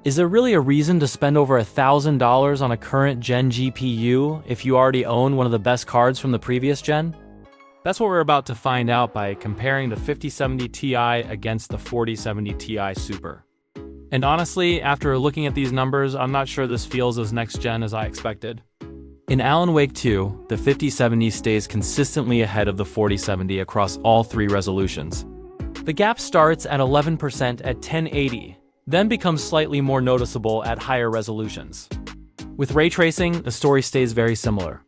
Is there really a reason to spend over $1,000 on a current gen GPU if you already own one of the best cards from the previous gen? That's what we're about to find out by comparing the 5070 Ti against the 4070 Ti Super. And honestly, after looking at these numbers, I'm not sure this feels as next-gen as I expected. In Alan Wake 2, the 5070 stays consistently ahead of the 4070 across all three resolutions. The gap starts at 11% at 1080, then becomes slightly more noticeable at higher resolutions. With ray tracing, the story stays very similar.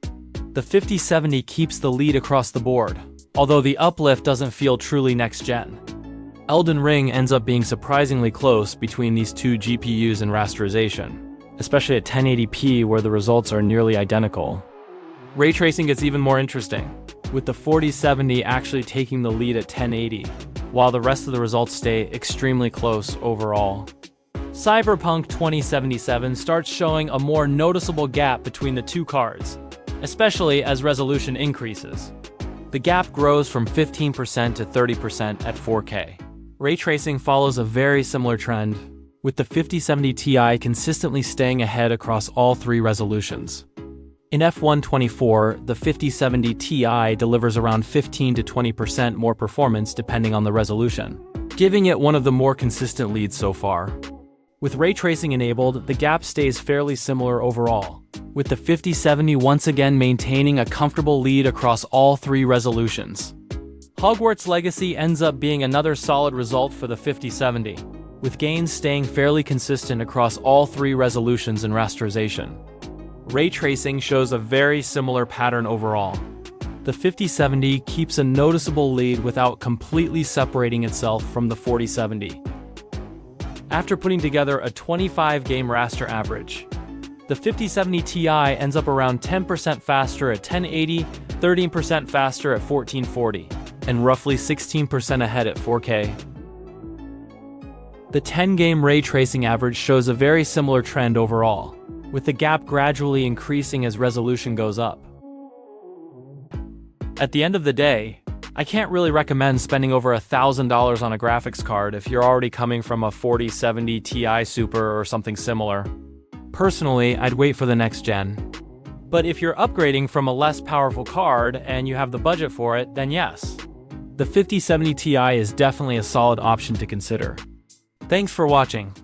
The 5070 keeps the lead across the board, although the uplift doesn't feel truly next-gen. Elden Ring ends up being surprisingly close between these two GPUs in rasterization, especially at 1080p where the results are nearly identical. Ray tracing gets even more interesting, with the 4070 actually taking the lead at 1080, while the rest of the results stay extremely close overall. Cyberpunk 2077 starts showing a more noticeable gap between the two cards, especially as resolution increases. The gap grows from 15% to 30% at 4K. Ray tracing follows a very similar trend, with the 5070 Ti consistently staying ahead across all three resolutions. In F124, the 5070 Ti delivers around 15 to 20% more performance depending on the resolution, giving it one of the more consistent leads so far. With ray tracing enabled, the gap stays fairly similar overall, with the 5070 once again maintaining a comfortable lead across all three resolutions. Hogwarts Legacy ends up being another solid result for the 5070, with gains staying fairly consistent across all three resolutions in rasterization. Ray tracing shows a very similar pattern overall. The 5070 keeps a noticeable lead without completely separating itself from the 4070. After putting together a 25-game raster average, the 5070 Ti ends up around 10% faster at 1080, 13% faster at 1440, and roughly 16% ahead at 4K. The 10-game ray tracing average shows a very similar trend overall, with the gap gradually increasing as resolution goes up. At the end of the day, I can't really recommend spending over $1,000 on a graphics card if you're already coming from a 4070 Ti Super or something similar. Personally, I'd wait for the next gen. But if you're upgrading from a less powerful card and you have the budget for it, then yes. The 5070 Ti is definitely a solid option to consider. Thanks for watching.